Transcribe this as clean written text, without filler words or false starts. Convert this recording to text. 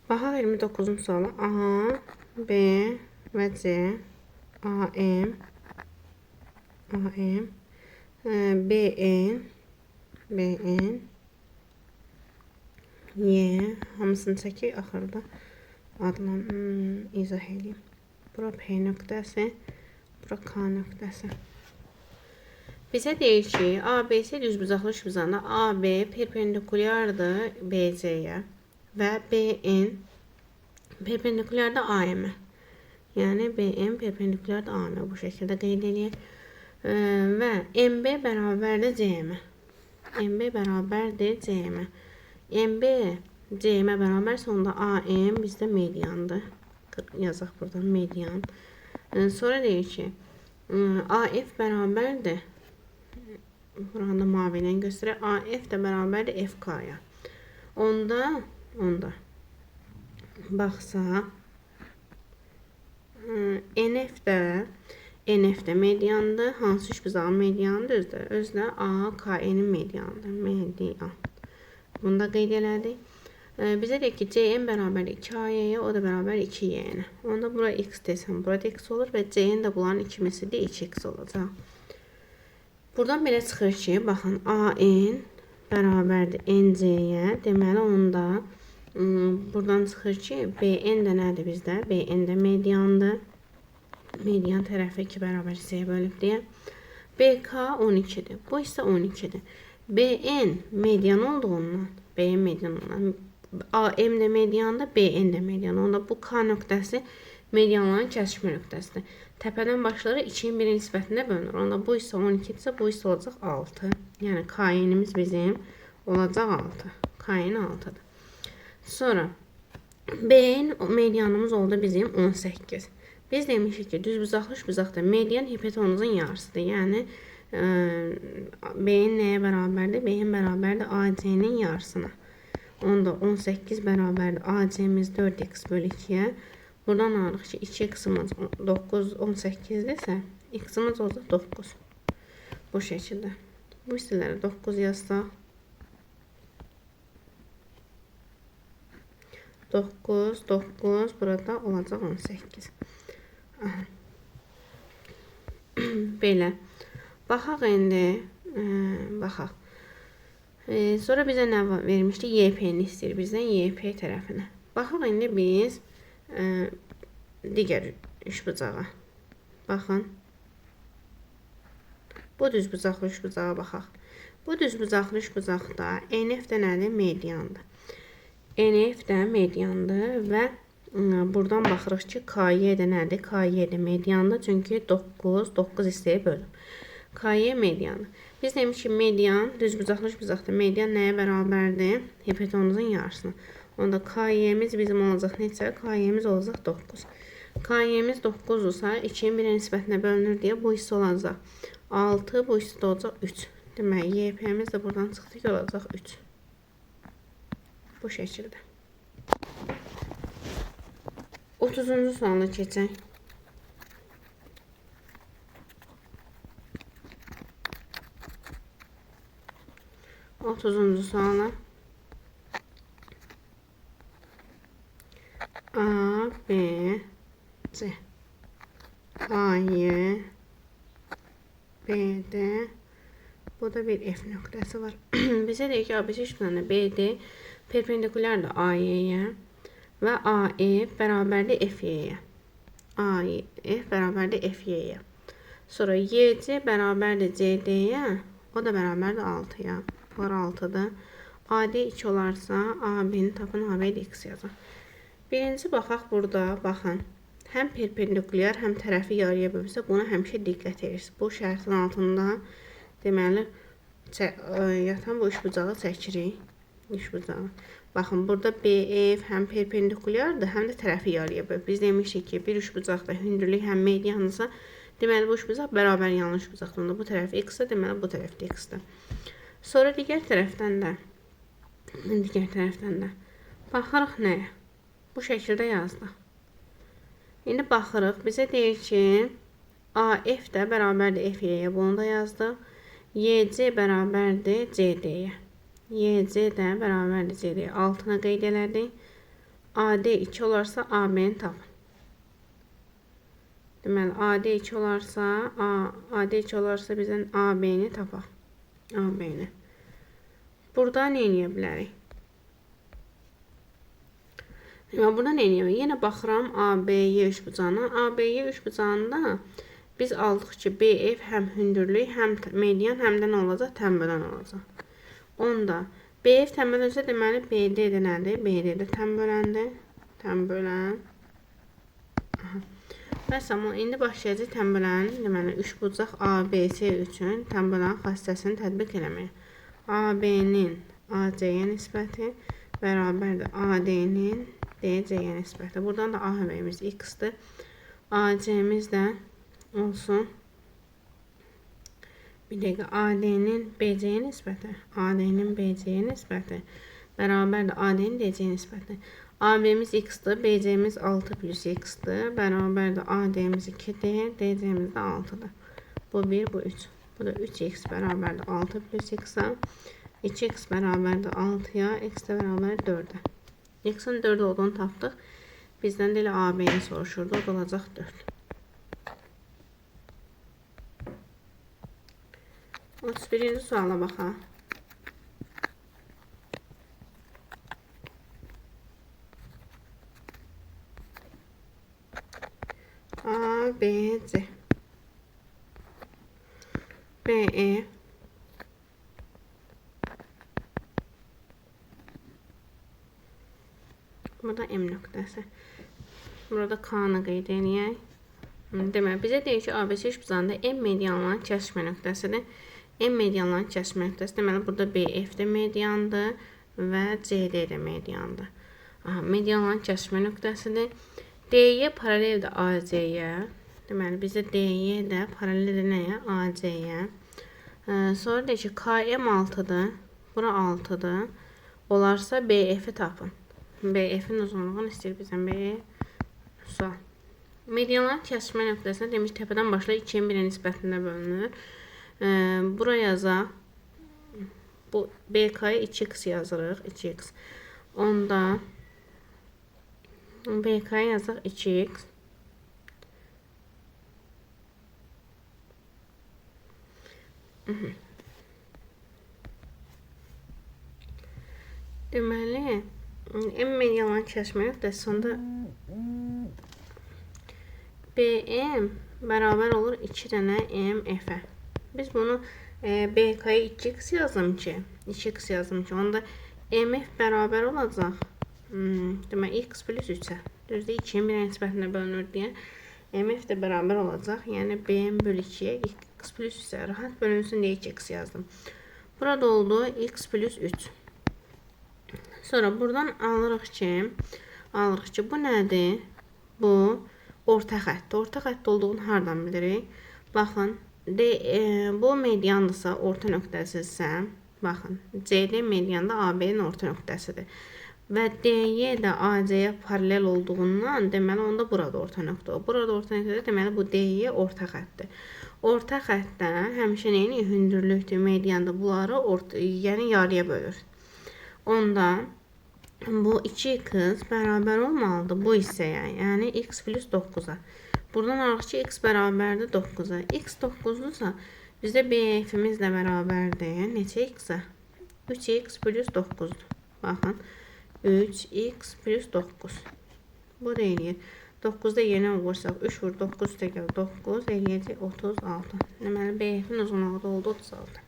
Baxaq 29-cu suala. A, B və C, AM, BN, Y, hamısını çəkək, axırda adla izah edeyim. Bura P nöqtəsi, bura K nöqtəsi. Bizə deyir ki, ABC düzbucaqlı üçbucağında AB perpendikulyardır BC-yə və BN perpendikulyardır AM-ə. Yəni BN perpendikulyardır AM-ə. Bu şəkildə qeyd edək. Və MB bərabərdir CM-ə. MB bərabərdir CM-ə. MB CM-ə bərabərsə onda AM bizdə mediandır. Yazaq buradan median. Sonra deyir ki, AF bərabərdir. Burada mavi ilə göstərək. AF də bərabərdir FK-ya. Onda baxsaq, NF də mediandır. Hansı üçbucağın medianıdır? Özdə AKN-in medianıdır. Median. Bunu da qeyd elədik. Bizə deyək ki, CN bərabərdir 2AY-yə, o da bərabər 2Y-yə. Onda bura X desəm, burada X olur və CN də bunların ikimisidir, 2X olacaq. Buradan belə çıxır ki, baxın, AN bərabərdir NC-yə. Deməli, onda buradan çıxır ki, BN də nədir bizdə? BN də mediandır. Median tərəfi 2 bərabər hissəyə bölüb deyə. BK 12-dir. Bu isə 12-dir. BN median olduğundan, AM də mediandır, BN də median. Onda bu K nöqtəsi medianların kəsişmə nöqtəsidir. Təpədən başları 2-nin 1 nisbətində bölünür. Onda bu isə 12-dirsə, bu isə olacaq 6. Yəni KN-imiz bizim olacaq 6. KN 6-dır. Sonra BN medianımız oldu bizim 18. Biz demişik ki, düzbucaqlı üçbucaqda median hipotenuzun yarısıdır. Yəni BN nəyə bərabərdir? BN bərabərdir AC-nin yarısına. Onda 18 bərabərdir AC-miz 4x bölü 2-yə. Buradan alırıq ki, 2x-imiz 9, 18-dirsə, x-imiz olacaq 9. Bu şəkildə. Bu hissələrə 9 yazsaq. 9, burada olacaq 18. Belə. Baxaq indi. Baxaq. Sonra bizə nə vermişdi? YP-ni istəyir bizdən YP tərəfinə. Baxaq indi biz digər üçbucağa. Baxın. Bu düzbucaqlı üçbucağa baxaq. Bu düzbucaqlı üçbucaqda NF də nədir? Mediandır. NF də mediandır və buradan baxırıq ki, KY də nədir? KY də mediandır. Çünki 9 hissəyə bölüb. KY mediandır. Biz demiş ki, median, düzbucaqlı üçbucaqda median nəyə bərabərdir? Hipotenuzun yarısına. Onda KY-miz bizim olacaq neçə? KY-miz olacaq 9. KY-miz 9-dursa, 2-nin 1-ə nisbətində bölünür deyə bu hissə olacaq 6, bu hissə də olacaq 3. Deməli, YP-miz də buradan çıxdı ki, olacaq 3. Bu şəkildə. 30-cu suala keçək. Suala. A, B, C. A, Y, B, D. Burada bir F nöqtəsi var. Bizə deyək ki, ABC üçbucağında BD perpendikulyardır AY-yə və AE bərabərdir FY-yə. AF bərabərdir FY-yə. Sonra YC bərabərdir CD-yə, o da bərabərdir 6-ya. Bunlar 6-dır. AD 2 olarsa, AB-ni tapın, AB də X yazaq. Birinci baxaq burada, baxın. Həm perpendikulyar, həm tərəfi yarıya bölürsə, buna həmişə diqqət edirsiniz. Bu şərtin altında deməli, yatan bu üçbucağı çəkirik. Üçbucağı. Baxın, burada BF həm perpendikulyardır, həm də tərəfi yarıya bölür. Biz demişik ki, bir üçbucaqda hündürlük həm medianırsa, deməli, bu üçbucaq bərabər yanlı üçbucaqdır. Onda bu tərəf X-dir, deməli, bu tərəf də X-dir. Sonra digər tərəfdən də baxırıq nəyə? Bu şəkildə yazdıq. İndi baxırıq, bizə deyir ki, AF də bərabərdir FY-yə, bunu da yazdıq. YC bərabərdir CD-yə. YC də bərabərdir CD-yə. Altına qeyd elədik. AD 2 olarsa AB'ni tapın. Deməli, AD 2 olarsa, AD 2 olarsa bizdən AB'ni tapaq. AB'ni. Burada nə edə bilərik? Deməli, burada nə edə bilərik? Yenə baxıram AB'yə üçbucağına. AB'yə üçbucağında biz aldıq ki, BF həm hündürlük, həm median, həm də nə olacaq? Tənbölən olacaq. Onda BF tənbölənsə, deməli, BD də nədir? BD də tənböləndir. Tənbölən. Məsələn, indi başlayacaq tənbələnin, deməli, üçbucaq ABC üçün tənbələnin xassəsini tətbiq eləməyə. AB-nin AC-yə nisbəti bərabərdir AD-nin DC-yə nisbəti. Buradan da AB-miz X-dir. AC-miz də olsun. Bir dəqiqə, AD-nin BC-yə nisbəti. AD-nin BC-yə nisbəti bərabərdir AD-nin DC-yə nisbəti. AB-miz X-dır, BC-miz 6 plus X-dır, bərabərdir AD-miz 2-dir, DC-miz də 6-dır. Bu 1, bu 3. Bu da 3X bərabərdir 6 plus X-a. 2X bərabərdir 6-ya, X də bərabərdir 4-ə. X-in 4 olduğunu tapdıq. Bizdən də elə AB-ni soruşurdu, o da olacaq 4. 31-ci suala baxaq. A, B, C. BE burada M nöqtəsi. Burada K-nı qeyd edək. Deməli, bizə deyir ki, ABC üçbucağında M medianların kəsişmə nöqtəsidir. M medianların kəsişmə nöqtəsi. Deməli, burada BF də mediandır və CD də mediandır. Medianların kəsişmə nöqtəsidir. DY paraleldir AC-yə. Deməli, bizə DY də paraleldir nəyə? AC-yə. Sonra deyir ki, KM 6-dır. Bura 6-dır. Olarsa BF-i tapın. BF-in uzunluğunu istəyir bizdən sual. Medianların kəsişmə nöqtəsində demiş, təpədən başlayır 2-yə 1-ə nisbətində bölünür. Bura yazaq. Bu BK-ya 2x yazırıq. 2x. Onda BK-ya yazaq 2x. Deməli, M medianların kəsişmə nöqtəsi sonda BM bərabər olur 2 dənə MF-ə. Biz bunu BK-ya 2x yazdım ki, onda MF bərabər olacaq. Deməli, x plus 3-ə. Düzdür, 2-yə 1-ə nisbətində bölünür deyə MF də bərabər olacaq. Yəni, BM bölü 2-yə x plus 3-ə. Rahat bölünsün deyə 2x yazdım. Burada oldu x plus 3. Sonra buradan alırıq ki, bu nədir? Bu orta xəttdir. Orta xətt olduğunu hardan bilirik? Baxın, bu mediandırsa, orta nöqtəsidirsə, baxın, CD medianda AB-nin orta nöqtəsidir. Və DY də AC-yə paralel olduğundan, deməli, onda burada orta nöqtə. Burada orta nöqtədir, deməli, bu DY orta xəttdir. Orta xəttdə həmişə neyini? Hündürlükdür, medianda bunları yəni yarıya bölür. Onda bu 2x bərabər olmalıdır bu hissəyə, yəni x plus 9-a. Buradan alırıq ki, x bərabərdir 9-a. X 9-dursa, bizdə BF-imiz də bərabərdir. Neçə x-ə? 3x plus 9-dur. Baxın, 3x plus 9. Bu da eləyir. 9-da yenə vursaq, 3 vur 9 üstə gəl 9, eləyəcək 36. Deməli, BF-in uzunluğu da oldu 36.